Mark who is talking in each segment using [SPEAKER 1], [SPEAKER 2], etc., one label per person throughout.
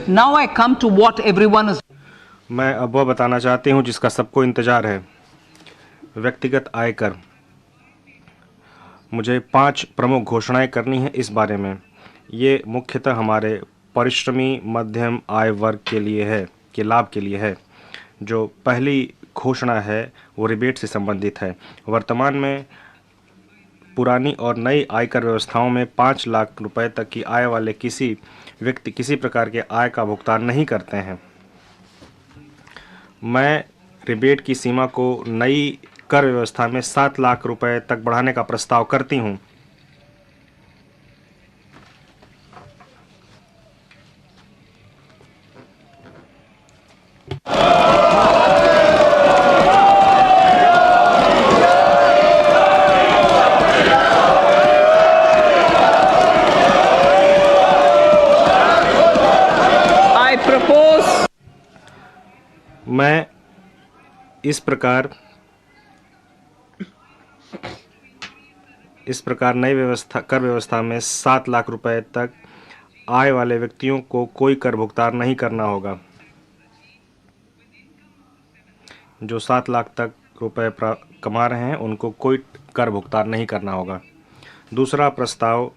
[SPEAKER 1] Now I come to what everyone is.
[SPEAKER 2] मैं अब वह बताना चाहती हूँ जिसका सबको इंतज़ार है, व्यक्तिगत आयकर। मुझे 5 प्रमुख घोषणाएं करनी है इस बारे में। ये मुख्यतः हमारे परिश्रमी मध्यम आय वर्ग के लिए है, के लाभ के लिए है। जो पहली घोषणा है वो रिबेट से संबंधित है। वर्तमान में पुरानी और नई आयकर व्यवस्थाओं में 5 लाख रुपए तक की आय वाले किसी व्यक्ति किसी प्रकार के आय का भुगतान नहीं करते हैं। मैं रिबेट की सीमा को नई कर व्यवस्था में 7 लाख रुपए तक बढ़ाने का प्रस्ताव करती हूं। मैं इस प्रकार नई कर व्यवस्था में 7 लाख रुपए तक आय वाले व्यक्तियों को कोई कर भुगतान नहीं करना होगा। जो 7 लाख तक रुपए कमा रहे हैं उनको कोई कर भुगतान नहीं करना होगा। दूसरा प्रस्ताव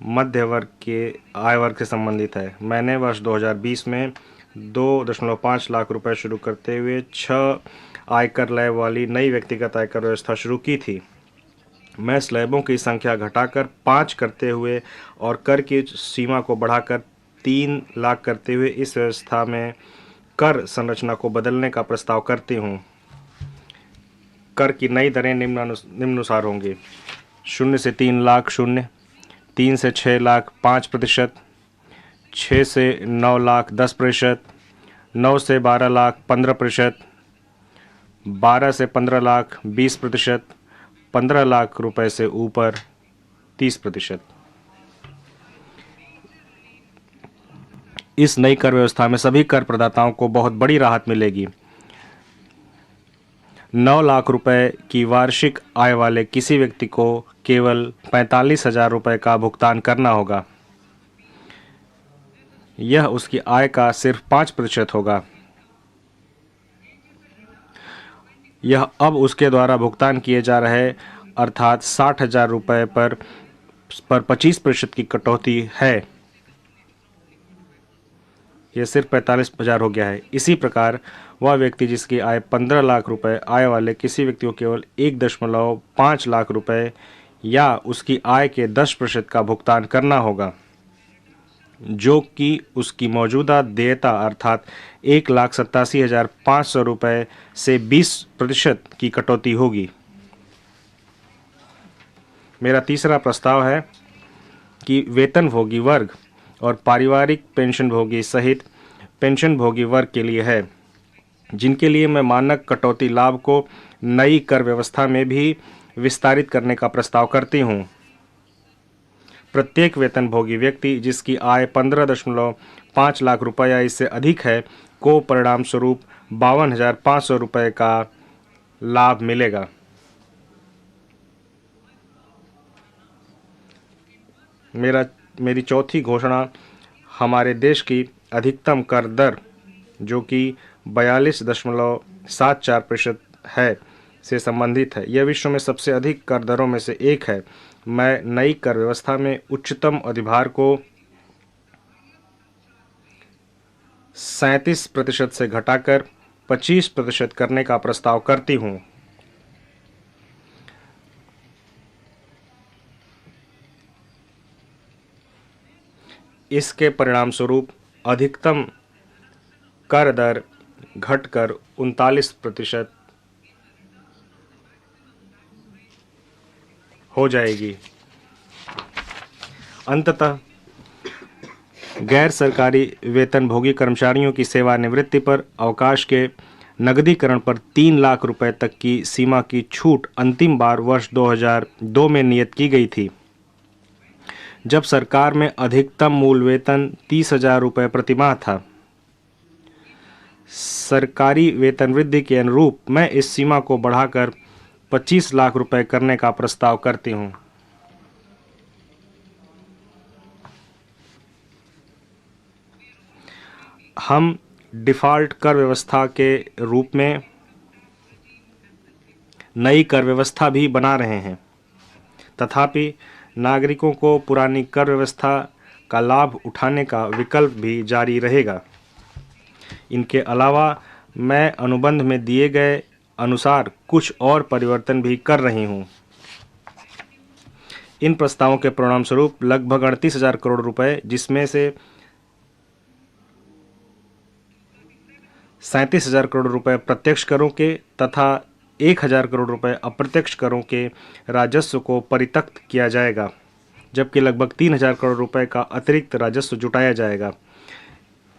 [SPEAKER 2] मध्य वर्ग के आय वर्ग से संबंधित है। मैंने वर्ष 2020 में 2.5 लाख रुपए शुरू करते हुए 6 आयकर लैब वाली नई व्यक्तिगत आयकर व्यवस्था शुरू की थी। मैं स्लैबों की संख्या घटाकर 5 करते हुए और कर की सीमा को बढ़ाकर 3 लाख करते हुए इस व्यवस्था में कर संरचना को बदलने का प्रस्ताव करती हूँ। कर की नई दरें निम्नानुसार होंगी: 0 से 3 लाख 0, 3 से 6 लाख 5%, 6 से 9 लाख 10%, 9 से 12 लाख 15%, 12 से 15 लाख 20%, 15 लाख रुपए से ऊपर 30%। इस नई कर व्यवस्था में सभी कर प्रदाताओं को बहुत बड़ी राहत मिलेगी। 9 लाख रुपए की वार्षिक आय वाले किसी व्यक्ति को केवल 45,000 रुपये का भुगतान करना होगा। यह उसकी आय का सिर्फ 5% होगा। यह अब उसके द्वारा भुगतान किए जा रहे अर्थात 60,000 रुपये पर 25% की कटौती है। यह सिर्फ 45,000 हो गया है। इसी प्रकार वह व्यक्ति जिसकी आय 15 लाख रुपए आय वाले किसी व्यक्ति को केवल 1.5 लाख रुपए या उसकी आय के 10% का भुगतान करना होगा, जो कि उसकी मौजूदा देयता अर्थात 1,87,500 रुपये से 20% की कटौती होगी। मेरा तीसरा प्रस्ताव है कि वेतनभोगी वर्ग और पारिवारिक पेंशनभोगी सहित पेंशनभोगी वर्ग के लिए है, जिनके लिए मैं मानक कटौती लाभ को नई कर व्यवस्था में भी विस्तारित करने का प्रस्ताव करती हूँ। प्रत्येक वेतनभोगी व्यक्ति जिसकी आय 15.5 लाख रुपये या इससे अधिक है को परिणाम स्वरूप 52,500 रुपये का लाभ मिलेगा। मेरी चौथी घोषणा हमारे देश की अधिकतम कर दर, जो कि 42.74% है, से संबंधित है। यह विश्व में सबसे अधिक कर दरों में से एक है। मैं नई कर व्यवस्था में उच्चतम अधिभार को 37% से घटाकर 25% करने का प्रस्ताव करती हूँ। इसके परिणाम स्वरूप अधिकतम कर दर घटकर 39% हो जाएगी। अंततः गैर सरकारी वेतनभोगी कर्मचारियों की सेवानिवृत्ति पर अवकाश के नकदीकरण पर 3 लाख रुपए तक की सीमा की छूट अंतिम बार वर्ष 2002 में नियत की गई थी, जब सरकार में अधिकतम मूल वेतन 30,000 रुपये प्रतिमाह था। सरकारी वेतन वृद्धि के अनुरूप मैं इस सीमा को बढ़ाकर 25 लाख रुपए करने का प्रस्ताव करती हूँ। हम डिफ़ॉल्ट कर व्यवस्था के रूप में नई कर व्यवस्था भी बना रहे हैं। तथापि नागरिकों को पुरानी कर व्यवस्था का लाभ उठाने का विकल्प भी जारी रहेगा। इनके अलावा मैं अनुबंध में दिए गए अनुसार कुछ और परिवर्तन भी कर रही हूँ। इन प्रस्तावों के परिणाम स्वरूप लगभग 38,000 करोड़ रुपए, जिसमें से 37,000 करोड़ रुपए प्रत्यक्ष करों के तथा 1,000 करोड़ रुपए अप्रत्यक्ष करों के राजस्व को परित्यक्त किया जाएगा, जबकि लगभग 3,000 करोड़ रुपए का अतिरिक्त राजस्व जुटाया जाएगा।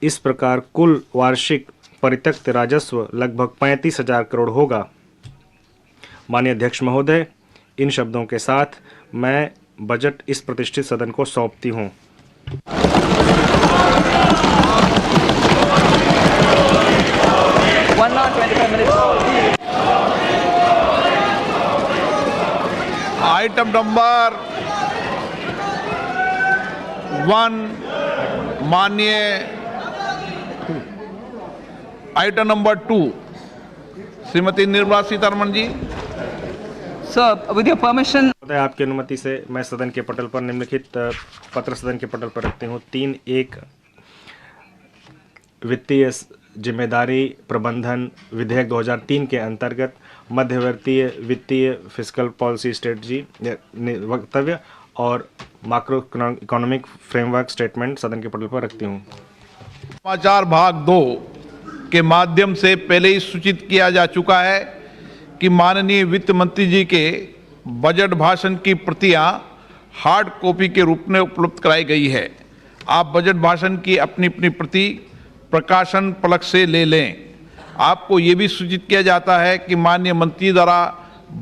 [SPEAKER 2] इस प्रकार कुल वार्षिक परित्यक्त राजस्व लगभग 35,000 करोड़ होगा। माननीय अध्यक्ष महोदय, इन शब्दों के साथ मैं बजट इस प्रतिष्ठित सदन को सौंपती हूँ।
[SPEAKER 3] आइटम नंबर 1 माननीय आइटम नंबर 2 श्रीमती Nirmala Sitharaman ji.
[SPEAKER 1] Sir, with your permission,
[SPEAKER 2] आपकी अनुमति से मैं सदन के पटल पर निम्नलिखित पत्र सदन के पटल पर रखती हूँ। 3.1 वित्तीय जिम्मेदारी प्रबंधन विधेयक 2003 के अंतर्गत मध्यवर्ती वित्तीय फिस्कल पॉलिसी स्ट्रेटजी वक्तव्य और मैक्रो इकोनॉमिक फ्रेमवर्क स्टेटमेंट सदन के पटल पर रखती हूँ।
[SPEAKER 3] समाचार भाग 2 के माध्यम से पहले ही सूचित किया जा चुका है कि माननीय वित्त मंत्री जी के बजट भाषण की प्रतियां हार्ड कॉपी के रूप में उपलब्ध कराई गई है। आप बजट भाषण की अपनी अपनी प्रति प्रकाशन पलक से ले लें। आपको ये भी सूचित किया जाता है कि माननीय मंत्री द्वारा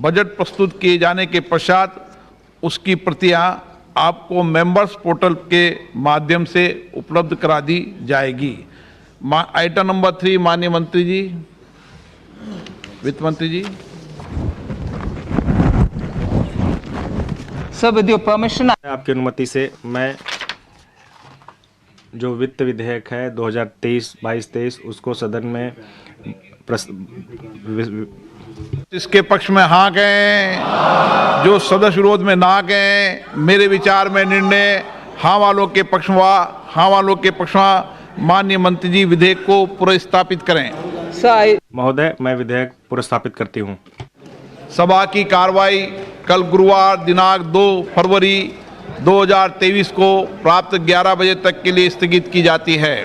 [SPEAKER 3] बजट प्रस्तुत किए जाने के पश्चात उसकी प्रतियां आपको मेंबर्स पोर्टल के माध्यम से उपलब्ध करा दी जाएगी। आइटम नंबर 3 माननीय मंत्री जी, वित्त मंत्री जी।
[SPEAKER 1] sir, with your permission,
[SPEAKER 2] आपकी अनुमति से मैं जो वित्त विधेयक है 2023-22-23 उसको सदन में
[SPEAKER 3] इसके पक्ष में हाँ कहें, जो सदस्य विरोध में ना कहें। मेरे विचार में निर्णय हाँ वालों के पक्ष में माननीय मंत्री जी विधेयक को पुरस्तापित करें।
[SPEAKER 1] sir,
[SPEAKER 2] महोदय, मैं विधेयक पुरस्तापित करती हूँ।
[SPEAKER 3] सभा की कार्रवाई कल गुरुवार दिनांक 2 फरवरी 2023 को प्राप्त 11 बजे तक के लिए स्थगित की जाती है।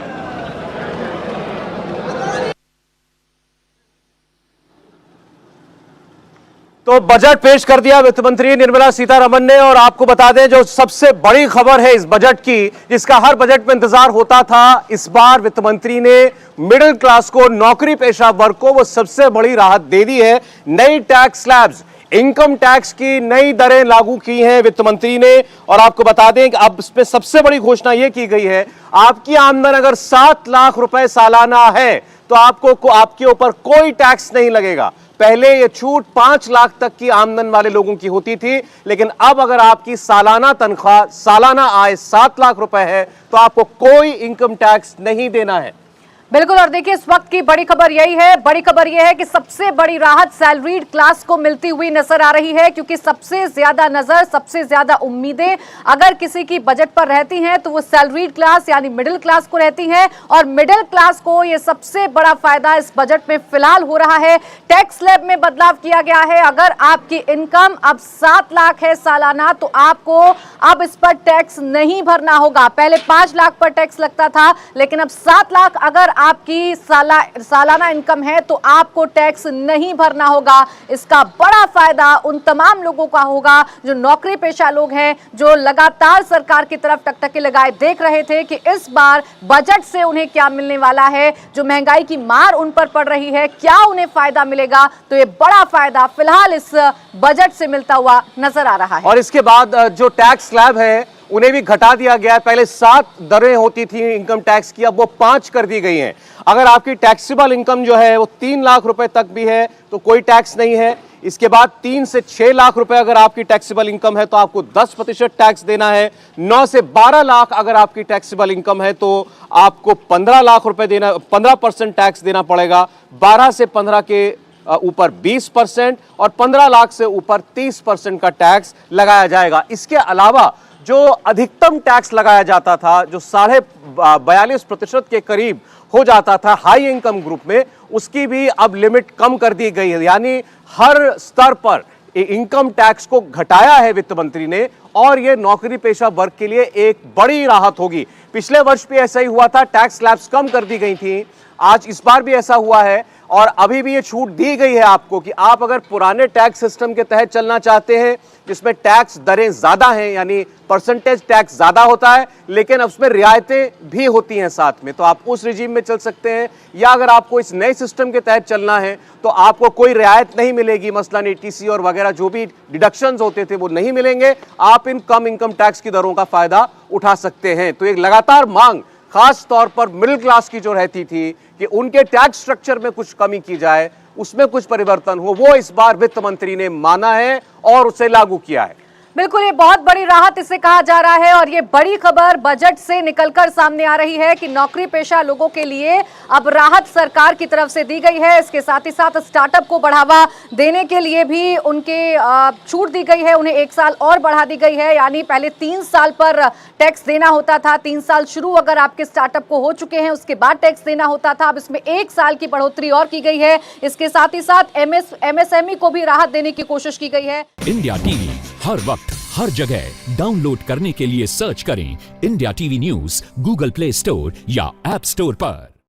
[SPEAKER 4] तो बजट पेश कर दिया वित्त मंत्री निर्मला सीतारमण ने। और आपको बता दें, जो सबसे बड़ी खबर है इस बजट की, जिसका हर बजट में इंतजार होता था, इस बार वित्त मंत्री ने मिडिल क्लास को, नौकरी पेशा वर्ग को वो सबसे बड़ी राहत दे दी है। नई टैक्स स्लैब्स, इनकम टैक्स की नई दरें लागू की हैं वित्त मंत्री ने। और आपको बता दें कि अब इसमें सबसे बड़ी घोषणा यह की गई है, आपकी आमदन अगर 7 लाख रुपए सालाना है तो आपके ऊपर कोई टैक्स नहीं लगेगा। पहले यह छूट 5 लाख तक की आमदन वाले लोगों की होती थी, लेकिन अब अगर आपकी सालाना तनख्वाह, सालाना आय 7 लाख रुपए है तो आपको कोई इनकम टैक्स नहीं देना है।
[SPEAKER 5] बिल्कुल। और देखिए, इस वक्त की बड़ी खबर यही है, बड़ी खबर यह है कि सबसे बड़ी राहत सैलरीड क्लास को मिलती हुई नजर आ रही है, क्योंकि सबसे ज्यादा नजर, सबसे ज्यादा उम्मीदें अगर किसी की बजट पर रहती हैं तो वो सैलरीड क्लास यानी मिडिल क्लास को रहती हैं। और मिडिल क्लास को ये सबसे बड़ा फायदा इस बजट में फिलहाल हो रहा है। टैक्स स्लैब में बदलाव किया गया है। अगर आपकी इनकम अब 7 लाख है सालाना तो आपको अब इस पर टैक्स नहीं भरना होगा। पहले 5 लाख पर टैक्स लगता था, लेकिन अब 7 लाख अगर आपकी सालाना इनकम है तो आपको टैक्स नहीं भरना होगा। इसका बड़ा फायदा उन तमाम लोगों का होगा जो नौकरी पेशा लोग हैं, जो लगातार सरकार की तरफ टकटकी लगाए देख रहे थे कि इस बार बजट से उन्हें क्या मिलने वाला है, जो महंगाई की मार उन पर पड़ रही है, क्या उन्हें फायदा मिलेगा। तो ये बड़ा फायदा फिलहाल इस बजट से मिलता हुआ नजर आ रहा है।
[SPEAKER 4] और इसके बाद जो टैक्स स्लैब है उन्हें भी घटा दिया गया है। पहले 7 दरें होती थी इनकम टैक्स की, अब वो 5 कर दी गई हैं। अगर आपकी टैक्सेबल इनकम जो है वो 3 लाख रुपए तक भी है तो कोई टैक्स नहीं है। इसके बाद 3 से 6 लाख रुपए अगर आपकी टैक्सेबल इनकम है तो आपको 10% टैक्स देना है। 9 से 12 लाख अगर आपकी टैक्सेबल इनकम है तो आपको 15 लाख रुपए देना, 15% टैक्स देना पड़ेगा। 12 से 15 के ऊपर 20% और 15 लाख से ऊपर 30% का टैक्स लगाया जाएगा। इसके अलावा जो अधिकतम टैक्स लगाया जाता था, जो 42.5% के करीब हो जाता था हाई इनकम ग्रुप में, उसकी भी अब लिमिट कम कर दी गई है। यानी हर स्तर पर इनकम टैक्स को घटाया है वित्त मंत्री ने, और यह नौकरी पेशा वर्ग के लिए एक बड़ी राहत होगी। पिछले वर्ष भी ऐसा ही हुआ था, टैक्स स्लैब्स कम कर दी गई थी। आज इस बार भी ऐसा हुआ है और अभी भी ये छूट दी गई है आपको कि आप अगर पुराने टैक्स सिस्टम के तहत चलना चाहते हैं जिसमें टैक्स दरें ज्यादा हैं, यानी परसेंटेज टैक्स ज्यादा होता है लेकिन उसमें रियायतें भी होती हैं साथ में, तो आप उस रिजीम में चल सकते हैं। या अगर आपको इस नए सिस्टम के तहत चलना है तो आपको कोई रियायत नहीं मिलेगी, मसलन एटीसी और वगैरह जो भी डिडक्शंस होते थे वो नहीं मिलेंगे। आप इन कम इनकम टैक्स की दरों का फायदा उठा सकते हैं। तो एक लगातार मांग खास तौर पर मिडिल क्लास की जो रहती थी कि उनके टैक्स स्ट्रक्चर में कुछ कमी की जाए, उसमें कुछ परिवर्तन हो, वो इस बार वित्त मंत्री ने माना है और उसे लागू किया है।
[SPEAKER 5] बिल्कुल, ये बहुत बड़ी राहत इसे कहा जा रहा है और ये बड़ी खबर बजट से निकलकर सामने आ रही है कि नौकरी पेशा लोगों के लिए अब राहत सरकार की तरफ से दी गई है। इसके साथ ही साथ स्टार्टअप को बढ़ावा देने के लिए भी उनके छूट दी गई है, उन्हें 1 साल और बढ़ा दी गई है। यानी पहले 3 साल पर टैक्स देना होता था, 3 साल शुरू अगर आपके स्टार्टअप को हो चुके हैं उसके बाद टैक्स देना होता था, अब इसमें 1 साल की बढ़ोतरी और की गई है। इसके साथ ही साथ MSME को भी राहत देने की कोशिश की गई है।
[SPEAKER 6] इंडिया टीवी हर वक्त हर जगह डाउनलोड करने के लिए सर्च करें India TV news Google play store या ऐप स्टोर पर।